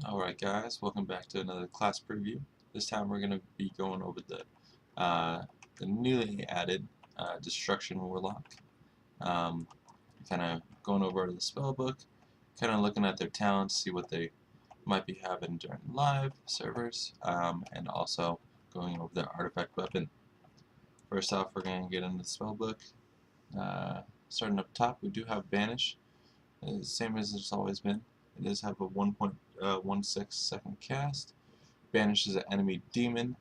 Alright guys, welcome back to another class preview. This time we're going to be going over the newly added Destruction Warlock. Kind of going over the spellbook, kind of looking at their talents, see what they might be having during live servers, and also going over their artifact weapon. First off, we're going to get into the spellbook. Starting up top, we do have Banish, same as it's always been. It does have a 1.16 second cast. Banishes an enemy demon,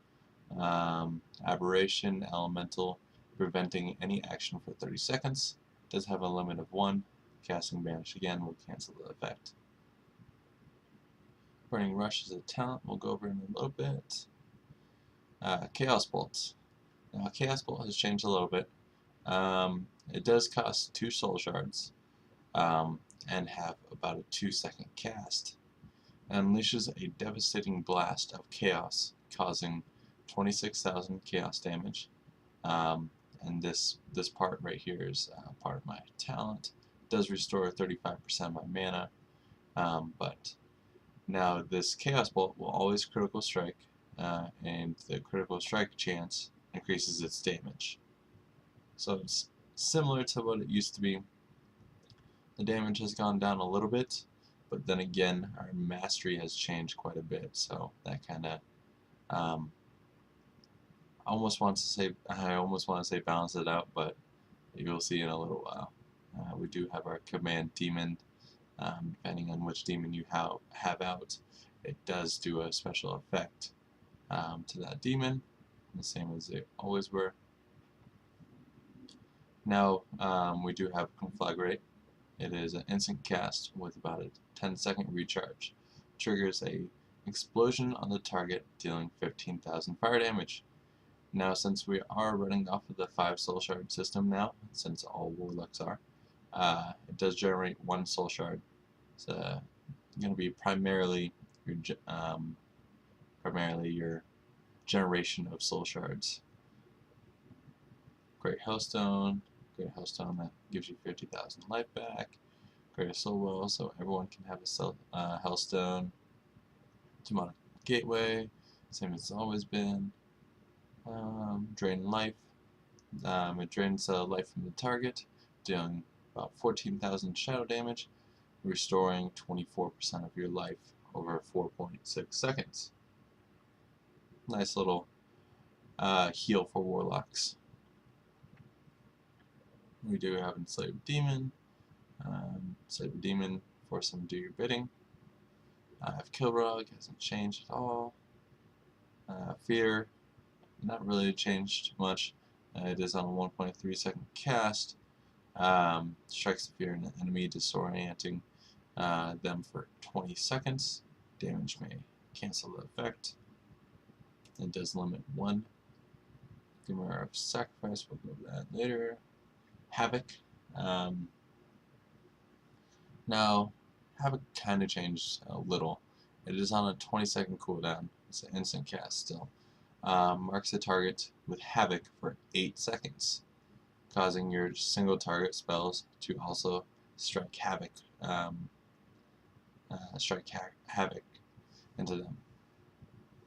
aberration, elemental, preventing any action for 30 seconds. Does have a limit of 1. Casting Banish again will cancel the effect. Burning Rush is a talent we'll go over in a little bit. Chaos Bolt. Now Chaos Bolt has changed a little bit. It does cost 2 soul shards and have about a 2-second cast. It unleashes a devastating blast of chaos, causing 26,000 chaos damage. And this part right here is part of my talent. It does restore 35% of my mana, but now this Chaos Bolt will always critical strike, and the critical strike chance increases its damage. So it's similar to what it used to be. The damage has gone down a little bit, but then again, our mastery has changed quite a bit, so that kind of I almost want to say balance it out, but you'll see in a little while. We do have our command demon. Depending on which demon you have out, it does do a special effect to that demon, the same as they always were. Now we do have Conflagrate. It is an instant cast with about a 10-second recharge. Triggers a explosion on the target, dealing 15,000 fire damage. Now, since we are running off of the 5 soul shard system now, since all warlocks are, it does generate 1 soul shard. It's going to be primarily your generation of soul shards. Great Hellstone that gives you 50,000 life back. Great Soul Well, so everyone can have a Hellstone. Demonic Gateway, same as it's always been. Drain life. It drains life from the target, dealing about 14,000 shadow damage, restoring 24% of your life over 4.6 seconds. Nice little heal for warlocks. We do have Enslaved Demon. Enslaved Demon, force him to do your bidding. I have Kilrog, hasn't changed at all. Fear, not really changed too much. It is on a 1.3 second cast. Strikes the fear in an enemy, disorienting them for 20 seconds. Damage may cancel the effect. It does limit 1. Glimmer of Sacrifice, we'll go over that later. Havoc. Now, Havoc kind of changed a little. It is on a 20-second cooldown. It's an instant cast still. Marks the target with Havoc for 8 seconds, causing your single target spells to also strike Havoc, Havoc into them.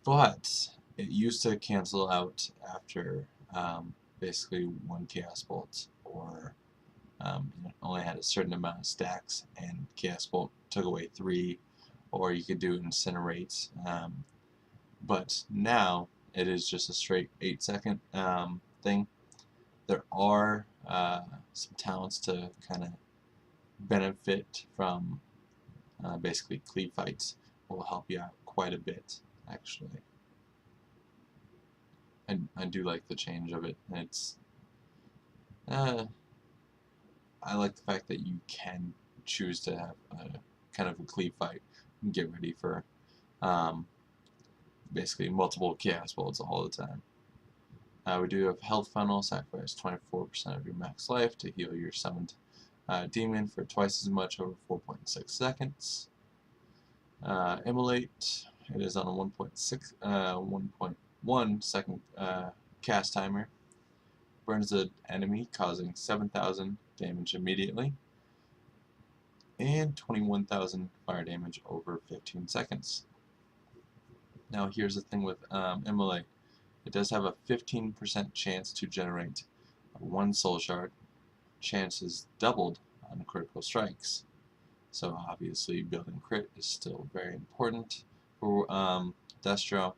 But it used to cancel out after basically 1 Chaos Bolt, or it only had a certain amount of stacks, and Chaos Bolt took away 3, or you could do Incinerate. But now it is just a straight 8-second thing. There are some talents to kind of benefit from basically cleave fights. Will help you out quite a bit, actually. I do like the change of it. It's I like the fact that you can choose to have kind of a cleave fight and get ready for basically multiple Chaos Bolts all the time. We do have Health Funnel, sacrifice 24% of your max life to heal your summoned demon for twice as much over 4.6 seconds. Immolate, it is on a 1.1 second cast timer. Burns the enemy, causing 7,000 damage immediately. and 21,000 fire damage over 15 seconds. Now here's the thing with Immolate. It does have a 15% chance to generate 1 soul shard. Chance is doubled on critical strikes. So obviously building crit is still very important for Destro.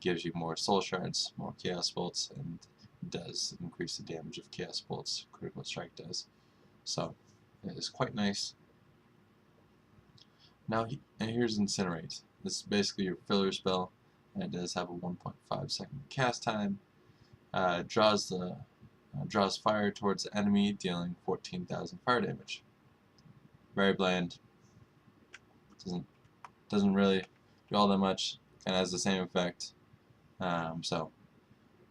Gives you more soul shards, more chaos bolts, and does increase the damage of chaos bolts. Critical strike does. So it is quite nice. Now and here's Incinerate. This is basically your filler spell, and it does have a 1.5 second cast time. Draws fire towards the enemy, dealing 14,000 fire damage. Very bland. Doesn't really do all that much. Kind of has the same effect. So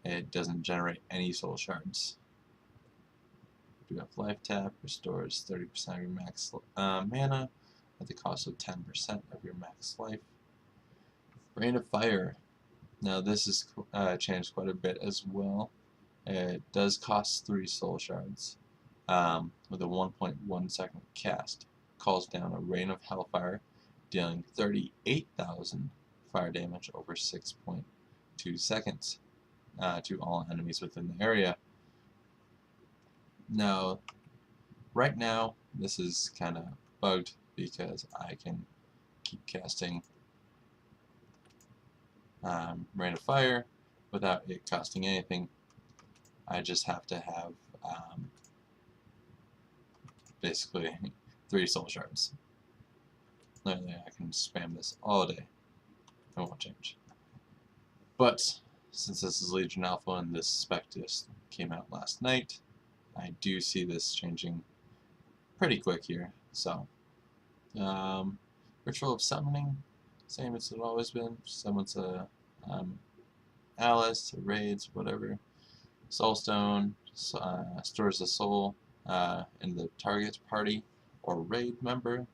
it doesn't generate any soul shards. We do have life tap, restores 30% of your max mana at the cost of 10% of your max life. Rain of Fire. Now this is changed quite a bit as well. It does cost 3 soul shards with a 1.1 second cast. Calls down a Rain of Hellfire, dealing 38,000 fire damage over 6.2 seconds to all enemies within the area. Now, right now, this is kind of bugged because I can keep casting Rain of Fire without it costing anything. I just have to have basically 3 soul shards. Literally, I can spam this all day. It won't change. But since this is Legion Alpha and this spec just came out last night, I do see this changing pretty quick here. So, Ritual of Summoning, same as it's always been. Summons a Alice, raids, whatever. Soulstone stores the soul in the target's party or raid member,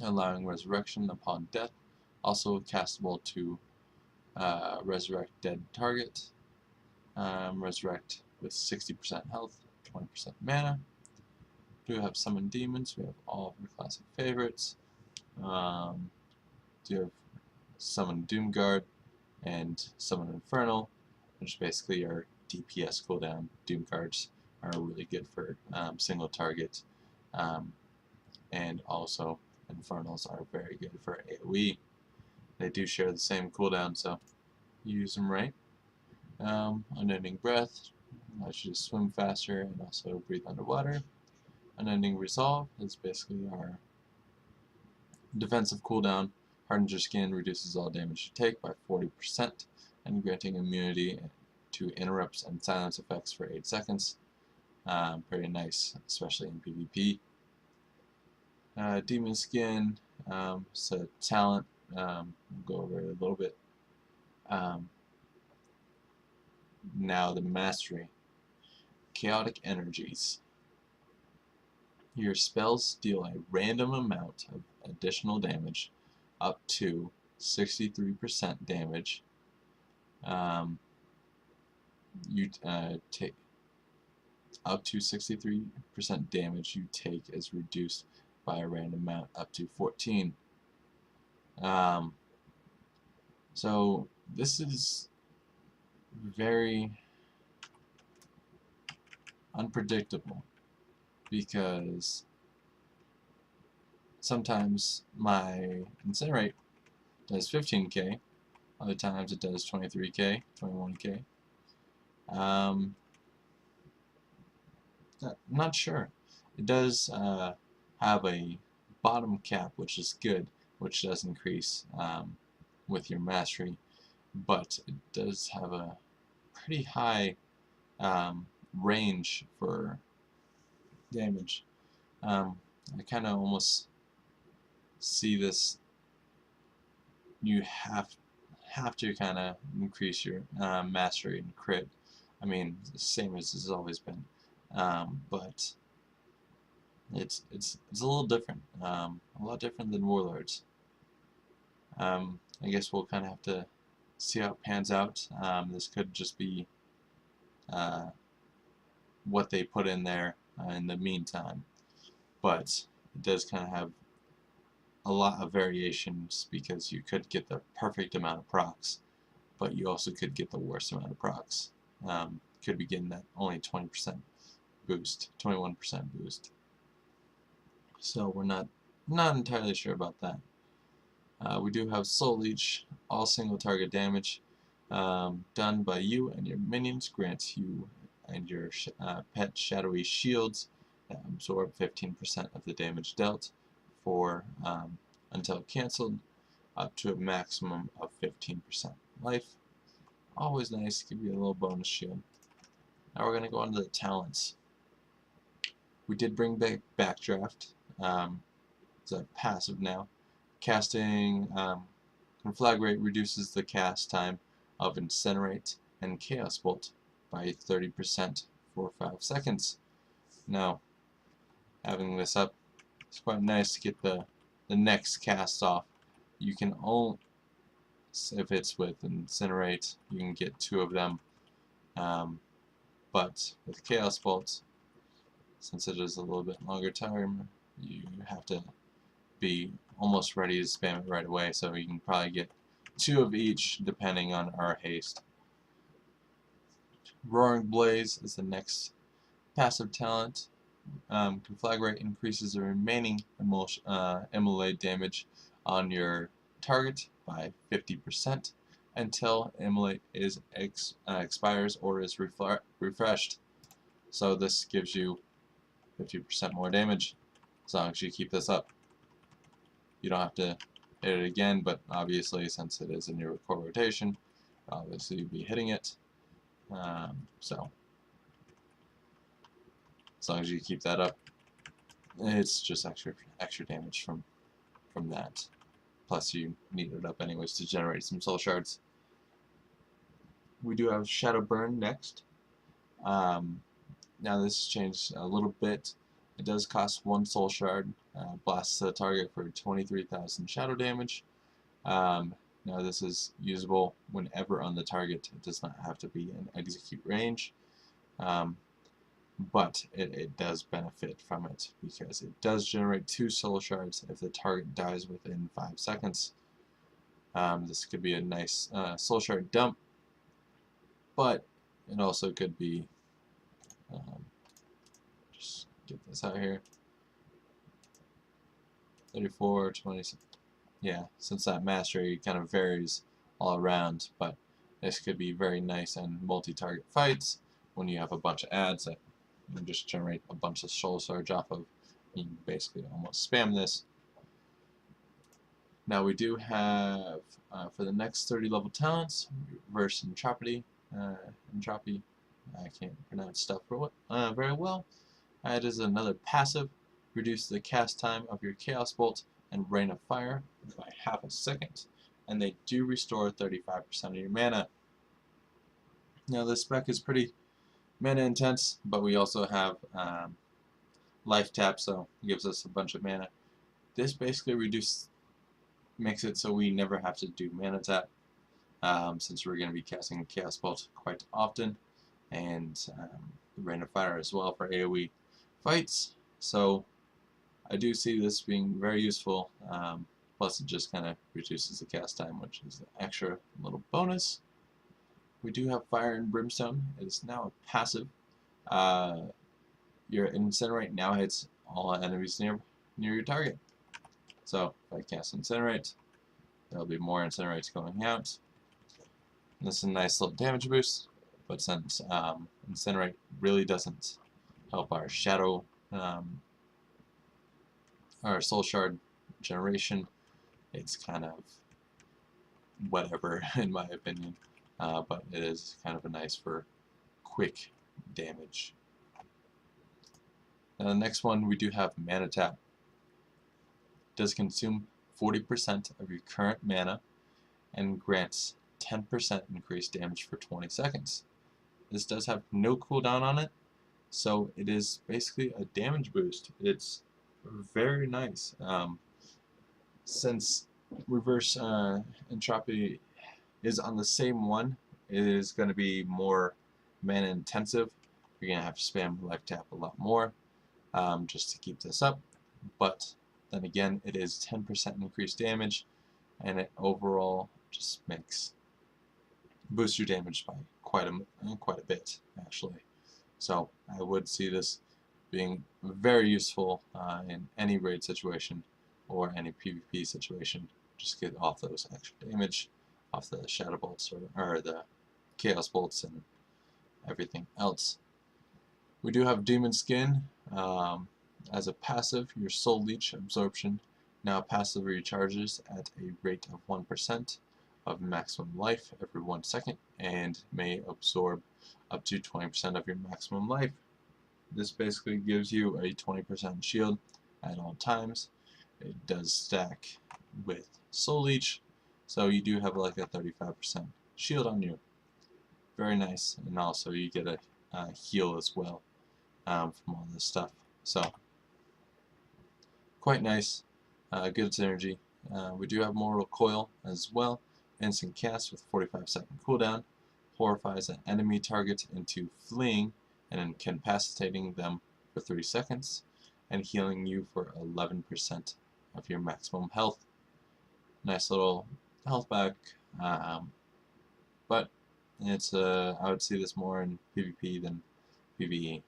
allowing resurrection upon death. Also castable to resurrect dead target. Resurrect with 60% health, 20% mana. Do have Summon Demons. We have all of your classic favorites. Do have Summon Doomguard and Summon Infernal, which basically are DPS cooldown. Doomguards are really good for single target, and also Infernals are very good for AoE. They do share the same cooldown, so you use them right. Unending Breath allows you to swim faster and also breathe underwater. Unending Resolve is basically our defensive cooldown. Hardens your skin, reduces all damage you take by 40%, and granting immunity to interrupts and silence effects for 8 seconds. Pretty nice, especially in PvP. Demon Skin, so talent, we'll go over it a little bit. Now the Mastery. Chaotic Energies. Your spells deal a random amount of additional damage, up to 63% damage. You take up to 63% damage you take is reduced by a random amount up to 14. So this is very unpredictable because sometimes my Incinerate does 15k, other times it does 23k, 21k. Not sure. It does have a bottom cap, which is good, which does increase with your mastery, but it does have a pretty high range for damage. I kind of almost see this. You have to kind of increase your mastery and crit. I mean, the same as it's always been, but it's a little different, a lot different than Warlords. I guess we'll kind of have to see how it pans out. This could just be what they put in there in the meantime, but it does kind of have a lot of variations because you could get the perfect amount of procs, but you also could get the worst amount of procs. Could be getting that only 20% boost, 21% boost. So we're not entirely sure about that. We do have Soul Leech, all single target damage done by you and your minions grants you and your pet shadowy shields that absorb 15% of the damage dealt for until cancelled, up to a maximum of 15% life. Always nice to give you a little bonus shield. Now we're going to go on to the talents. We did bring back Backdraft. It's a passive now. Casting Conflagrate reduces the cast time of Incinerate and Chaos Bolt by 30% for 5 seconds. Now, having this up, it's quite nice to get the next cast off. You can only, if it's with Incinerate, you can get 2 of them. But with Chaos Bolt, since it is a little bit longer time, you have to be almost ready to spam it right away, so you can probably get 2 of each depending on our haste. Roaring Blaze is the next passive talent. Conflagrate increases the remaining immolate damage on your target by 50% until immolate is expires or is refreshed. So this gives you 50% more damage as long as you keep this up. You don't have to hit it again, but obviously since it is in your core rotation, obviously you'll be hitting it. So as long as you keep that up, it's just extra damage from that. Plus you need it up anyways to generate some soul shards. We do have Shadow Burn next. Now this has changed a little bit. It does cost 1 soul shard. Blasts the target for 23,000 shadow damage. Now this is usable whenever on the target. It does not have to be in execute range. But it does benefit from it because it does generate 2 soul shards if the target dies within 5 seconds. This could be a nice soul shard dump, but it also could be just get this out here. 34, 20. Yeah, since that mastery kind of varies all around, but this could be very nice in multi-target fights when you have a bunch of adds that you can just generate a bunch of soul shards off of. You can basically almost spam this. Now we do have for the next 30 level talents, Reverse Entropy. Entropy, I can't pronounce stuff very well. It is another passive. Reduce the cast time of your Chaos Bolt and Rain of Fire by half a second, and they do restore 35% of your mana. Now this spec is pretty mana intense, but we also have life tap, so it gives us a bunch of mana. This basically makes it so we never have to do mana tap, since we're going to be casting Chaos Bolt quite often, and Rain of Fire as well for AoE fights. So I do see this being very useful, plus it just kind of reduces the cast time, which is an extra little bonus. We do have Fire and Brimstone. It is now a passive. Your Incinerate now hits all enemies near your target. So if I cast Incinerate, there will be more Incinerates going out. And this is a nice little damage boost, but since Incinerate really doesn't help our shadow our soul shard generation, it's kind of whatever in my opinion, but it is kind of nice for quick damage. Now the next one we do have Mana Tap. It does consume 40% of your current mana and grants 10% increased damage for 20 seconds. This does have no cooldown on it, so it is basically a damage boost. It's very nice. Since Reverse Entropy is on the same one, it is going to be more mana intensive. You're going to have to spam life tap a lot more just to keep this up. but then again, it is 10% increased damage, and it overall just boosts your damage by quite a bit, actually. So I would see this being very useful in any raid situation or any PvP situation. Just get off those extra damage, off the Shadow Bolts or the Chaos Bolts and everything else. We do have Demon Skin. As a passive, your Soul Leech absorption now passively recharges at a rate of 1% of maximum life every 1 second and may absorb up to 20% of your maximum life. This basically gives you a 20% shield at all times. It does stack with Soul Leech, so you do have like a 35% shield on you. Very nice, and also you get a heal as well from all this stuff. So quite nice, good synergy. We do have Mortal Coil as well. Instant cast with 45-second cooldown. Horrifies an enemy target into fleeing and incapacitating them for 3 seconds, and healing you for 11% of your maximum health. Nice little health back, but it's I would see this more in PvP than PvE.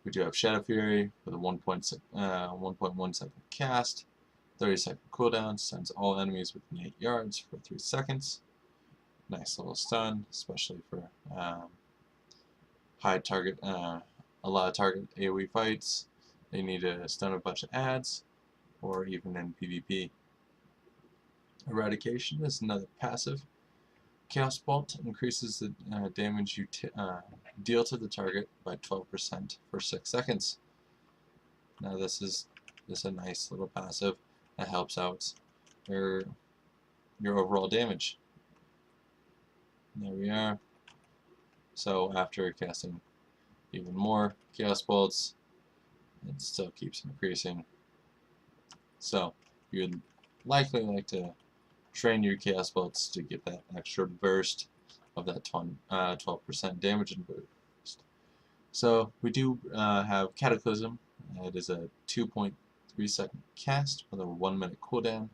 We do have Shadow Fury with a 1.1 second cast, 30-second cooldown, sends all enemies within 8 yards for 3 seconds. Nice little stun, especially for high target, a lot of target AoE fights. They need to stun a bunch of adds, or even in PvP. Eradication is another passive. Chaos Bolt increases the damage you deal to the target by 12% for 6 seconds. Now this is a nice little passive that helps out your overall damage. There we are. So after casting even more Chaos Bolts, it still keeps increasing. So you'd likely like to train your Chaos Bolts to get that extra burst of that 12% damage and boost. So we do have Cataclysm. It is a 2.3 second cast with a 1 minute cooldown.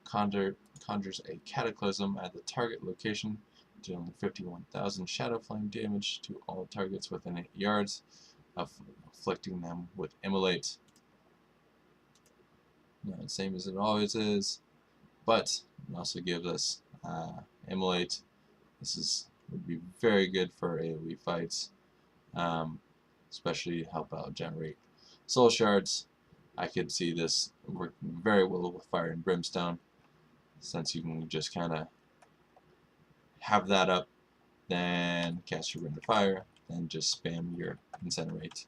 Conjures a Cataclysm at the target location, dealing 51,000 Shadow Flame damage to all targets within 8 yards, afflicting them with Immolate. Now, the same as it always is, but it also gives us Immolate. This would be very good for AoE fights, especially help out generate soul shards. I could see this working very well with Fire and Brimstone, since you can just kind of have that up, then cast your Ring of Fire, then just spam your Incinerate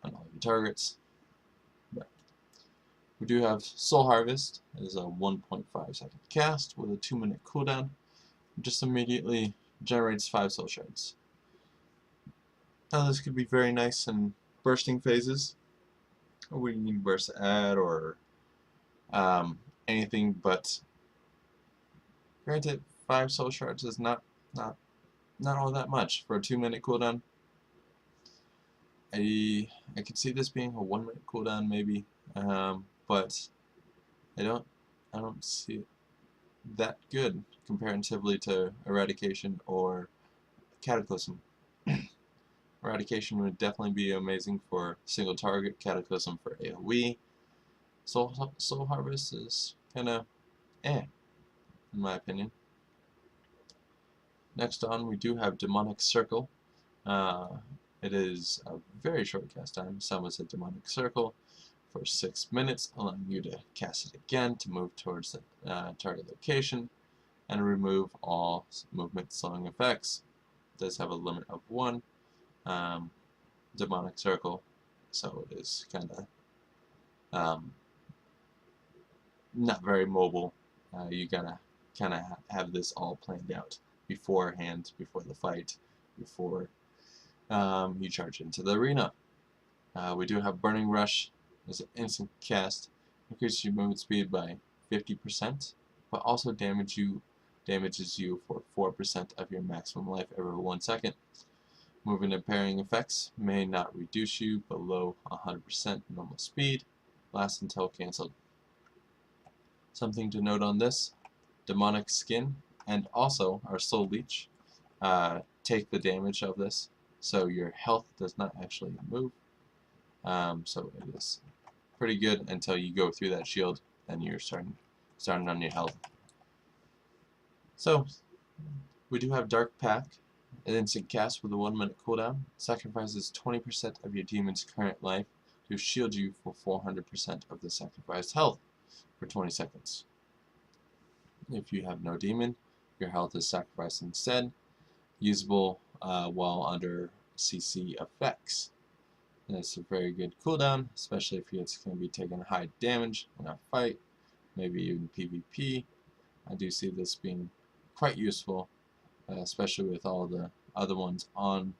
on all your targets. But we do have Soul Harvest. It is a 1.5 second cast with a 2 minute cooldown. It just immediately generates 5 soul shards. Now this could be very nice in bursting phases, or we need burst to add, or anything, but granted, 5 soul shards is not all that much for a 2 minute cooldown. I could see this being a 1 minute cooldown maybe, but I don't see it that good comparatively to Eradication or Cataclysm. Eradication would definitely be amazing for single target, Cataclysm for AoE. Soul Harvest is kinda in my opinion. Next on, we do have Demonic Circle. It is a very short cast time. Summons a Demonic Circle for 6 minutes, allowing you to cast it again to move towards the target location and remove all movement slowing effects. It does have a limit of 1 Demonic Circle, so it is kind of not very mobile. You gotta kind of have this all planned out beforehand, before the fight, before you charge into the arena. We do have Burning Rush as an instant cast, increases your movement speed by 50%, but also damages you for 4% of your maximum life every 1 second. Moving and parrying effects may not reduce you below 100% normal speed. Lasts until cancelled. Something to note on this, demonic skin and also our soul leech take the damage of this, so your health does not actually move. So it is pretty good until you go through that shield, then you're starting on your health. So we do have Dark Pack, an instant cast with a 1-minute cooldown. Sacrifices 20% of your demon's current life to shield you for 400% of the sacrificed health for 20 seconds. If you have no demon, your health is sacrificed instead. Usable while under CC effects. And it's a very good cooldown, especially if it's going to be taking high damage in a fight, maybe even PvP. I do see this being quite useful, especially with all the other ones on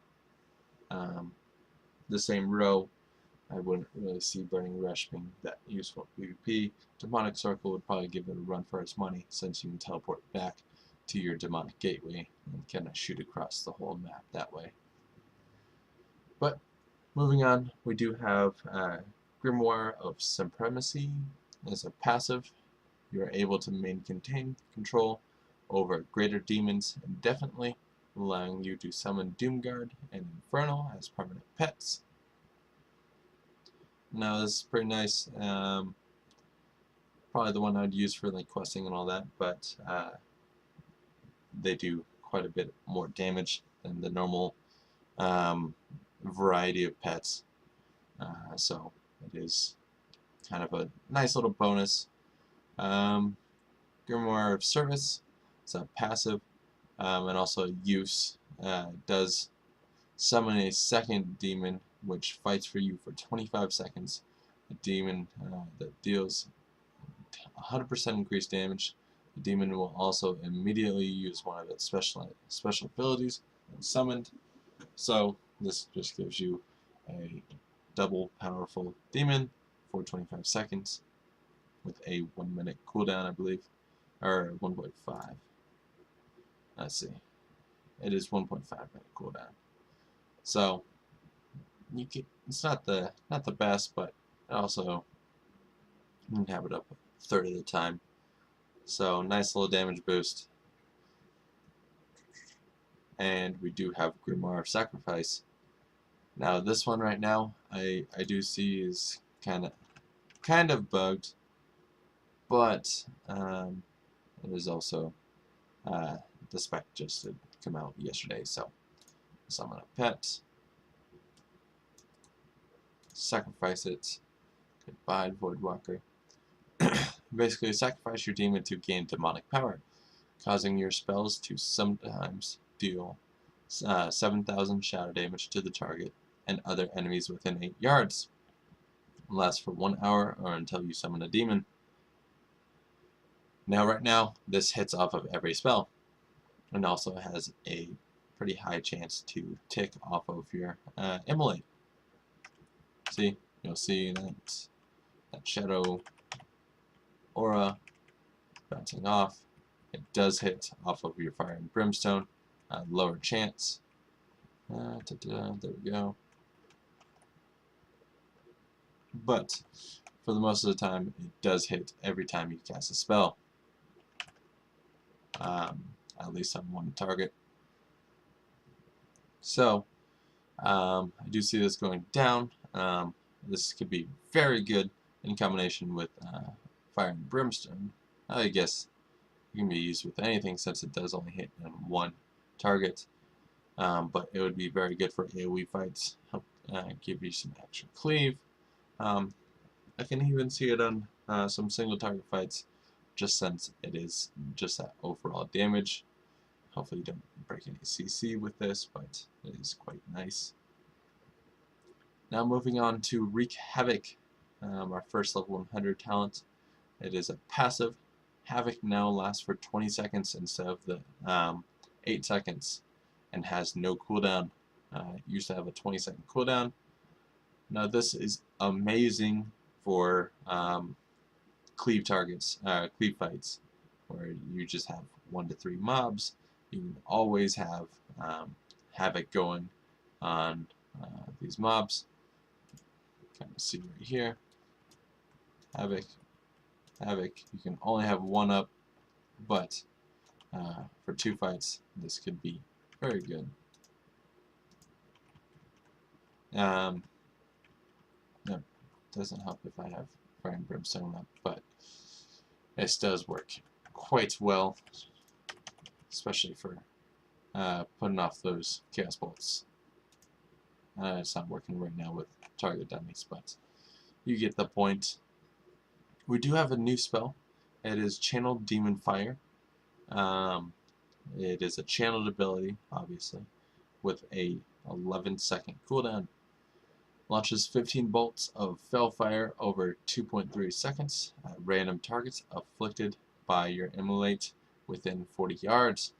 the same row. I wouldn't really see Burning Rush being that useful in PvP. Demonic Circle would probably give it a run for its money, since you can teleport back to your demonic gateway and kind of shoot across the whole map that way. But moving on, we do have Grimoire of Supremacy as a passive. You are able to maintain control over greater demons indefinitely, allowing you to summon Doomguard and Infernal as permanent pets. Now this is pretty nice. Probably the one I'd use for like questing and all that, but they do quite a bit more damage than the normal variety of pets. So it is kind of a nice little bonus. Grimoire of Service, it's a passive, and also use does summon a second demon which fights for you for 25 seconds. A demon that deals 100% increased damage. The demon will also immediately use one of its special abilities when summoned. So this just gives you a double powerful demon for 25 seconds with a 1-minute cooldown, I believe, or 1.5. Let's see, it is 1.5-minute cooldown. So you can, it's not the best, but also you can have it up a third of the time. So nice little damage boost. And we do have Grimoire of Sacrifice. Now this one right now I do see is kind of bugged, but it is also the spec just did come out yesterday. So summon a pet, sacrifice it. Goodbye, Voidwalker. Basically, sacrifice your demon to gain demonic power, causing your spells to sometimes deal 7,000 shadow damage to the target and other enemies within 8 yards. It lasts for 1 hour or until you summon a demon. Now, right now, this hits off of every spell, and also has a pretty high chance to tick off of your immolate. See, you'll see that shadow aura bouncing off. It does hit off of your fire and brimstone, lower chance. There we go. But for the most of the time, it does hit every time you cast a spell. At least on one target. So I do see this going down. This could be very good in combination with fire and brimstone. I guess it can be used with anything since it does only hit on one target. But it would be very good for AoE fights. Help give you some extra cleave. I can even see it on some single target fights, just since it is just that overall damage. Hopefully you don't break any CC with this, but it is quite nice. Now moving on to Wreak Havoc, our first level 100 talent. It is a passive. Havoc now lasts for 20 seconds instead of the 8 seconds and has no cooldown. It used to have a 20-second cooldown. Now this is amazing for cleave targets, cleave fights, where you just have 1 to 3 mobs. You can always have Havoc going on these mobs. Kind of see right here. Havoc. You can only have one up, but for 2 fights, this could be very good. No, doesn't help if I have Fire and Brimstone up, but this does work quite well, especially for putting off those Chaos Bolts. It's not working right now with target dummies, but you get the point. We do have a new spell. It is Channeled Demon Fire. It is a channeled ability, obviously, with a 11-second cooldown. Launches 15 bolts of fell fire over 2.3 seconds at random targets afflicted by your Immolate within 40 yards.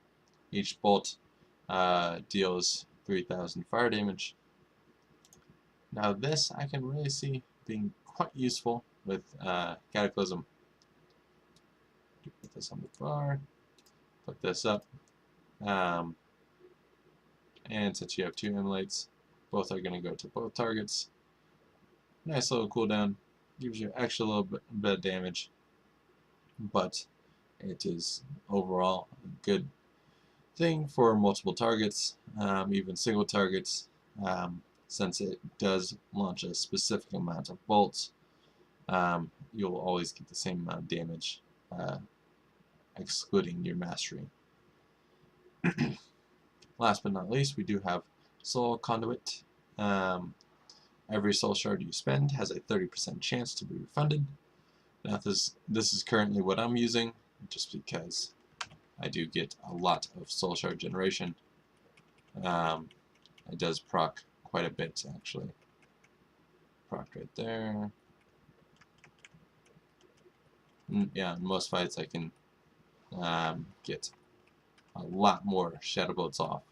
Each bolt deals 3,000 fire damage. Now this I can really see being quite useful with Cataclysm. Put this on the bar, put this up, and since you have 2 Immolates, both are going to go to both targets. Nice little cooldown, gives you extra little bit of damage, but it is overall a good thing for multiple targets, even single targets, since it does launch a specific amount of bolts. You'll always get the same amount of damage, excluding your mastery. Last but not least, we do have Soul Conduit. Every soul shard you spend has a 30% chance to be refunded. Now this is currently what I'm using, just because I do get a lot of soul shard generation. It does proc quite a bit, actually. Proc right there. Yeah, in most fights I can get a lot more shadow bolts off.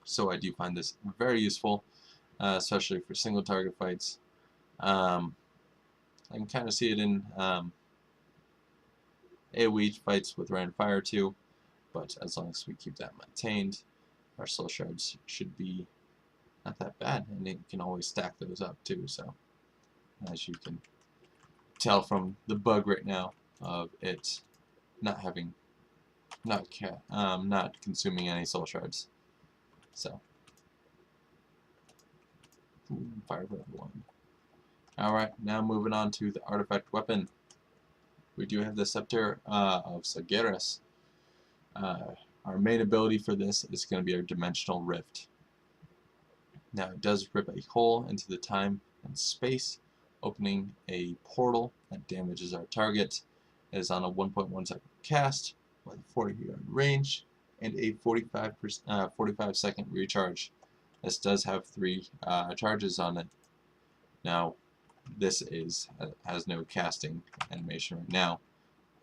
So I do find this very useful, especially for single target fights. I can kind of see it in AoE fights with random fire too, but as long as we keep that maintained, our soul shards should be not that bad, and you can always stack those up too. So as you can tell from the bug right now of it not having not consuming any soul shards. So fire for everyone. Alright, now moving on to the artifact weapon. We do have the Scepter of Sargeras. Our main ability for this is going to be our Dimensional Rift. Now it does rip a hole into the time and space, opening a portal that damages our target. It is on a 1.1 second cast with a 40-yard range and a 45 second recharge. This does have 3 charges on it. Now this has no casting animation right now,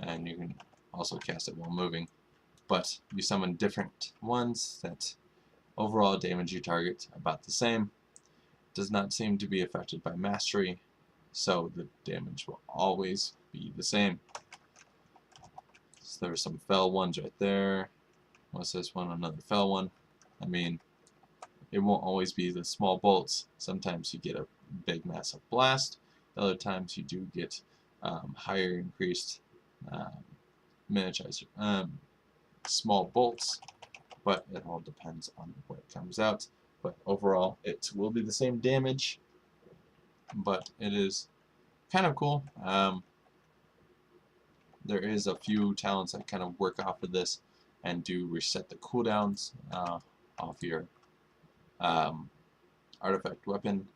and you can also cast it while moving, but you summon different ones that overall damage your target about the same. Does not seem to be affected by mastery, so the damage will always be the same. So there are some fell ones right there. What's this one? Another fell one. I mean, it won't always be the small bolts. Sometimes you get a big massive blast. Other times you do get higher increased miniaturizer small bolts, but it all depends on what comes out. But overall, it will be the same damage, but it is kind of cool. There is a few talents that kind of work off of this and do reset the cooldowns off your artifact weapon,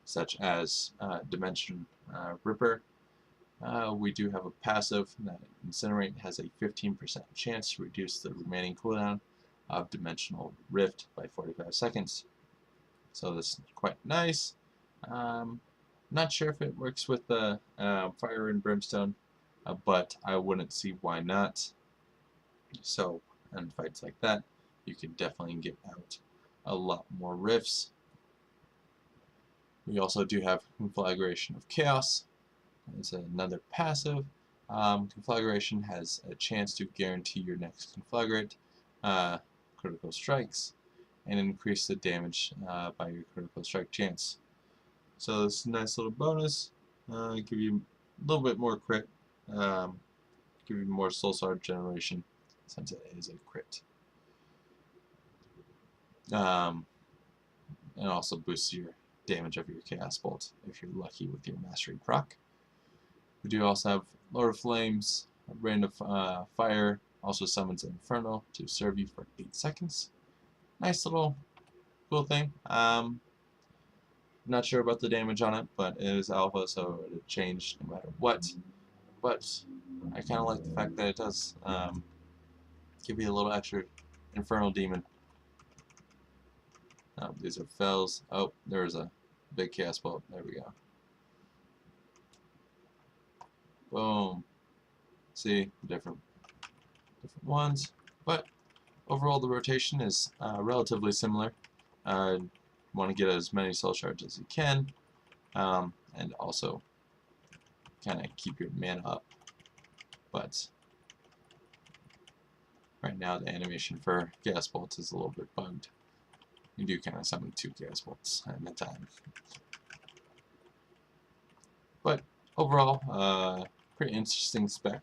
such as Dimension Ripper. We do have a passive that Incinerate has a 15% chance to reduce the remaining cooldown of Dimensional Rift by 45 seconds. So this is quite nice. Not sure if it works with the Fire and Brimstone, but I wouldn't see why not. So in fights like that, you can definitely get out a lot more rifts. We also do have Conflagration of Chaos. It's another passive. Conflagration has a chance to guarantee your next conflagrate critical strikes. and increase the damage by your critical strike chance. So this is a nice little bonus. Give you a little bit more crit. Give you more soul shard generation since it is a crit. And also boosts your damage of your Chaos Bolt if you're lucky with your Mastery proc. We do also have Lord of Flames, Rain of Fire, also summons Inferno to serve you for 8 seconds. Nice little cool thing. Not sure about the damage on it, but it is alpha, so it'll change no matter what. But I kind of like the fact that it does give you a little extra Infernal Demon. These are fells. Oh, there's a big Chaos Bolt. There we go. Boom. See, different ones. But overall, the rotation is relatively similar. Want to get as many soul shards as you can, and also kind of keep your mana up. But right now, the animation for Gas Bolts is a little bit bugged. You do kind of summon 2 Gas Bolts at a time. But overall, pretty interesting spec.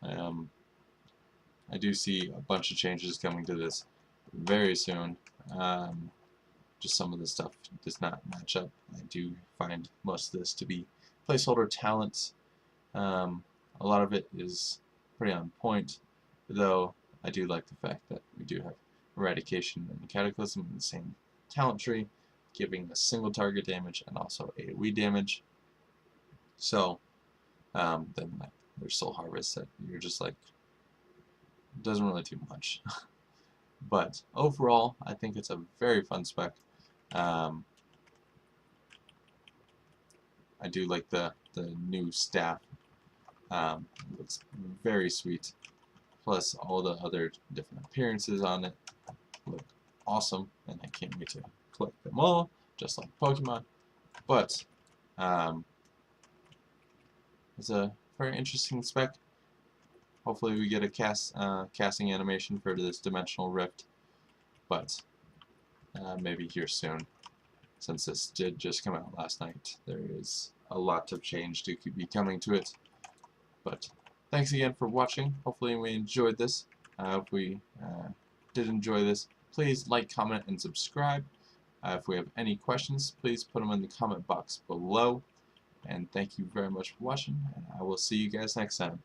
I do see a bunch of changes coming to this very soon. Just some of the stuff does not match up. I do find most of this to be placeholder talents. A lot of it is pretty on point, though I do like the fact that we do have Eradication and Cataclysm in the same talent tree, giving a single target damage and also AoE damage. So then like, there's Soul Harvest that you're just like, doesn't really do much. But overall, I think it's a very fun spec. I do like the new staff. It looks very sweet. Plus all the other different appearances on it look awesome, and I can't wait to collect them all, just like Pokemon. But it's a very interesting spec. Hopefully we get a casting animation for this Dimensional Rift, but maybe here soon. Since this did just come out last night, there is a lot of change to be coming to it. But thanks again for watching. Hopefully we enjoyed this. If we did enjoy this, please like, comment, and subscribe. If we have any questions, please put them in the comment box below. And thank you very much for watching, and I will see you guys next time.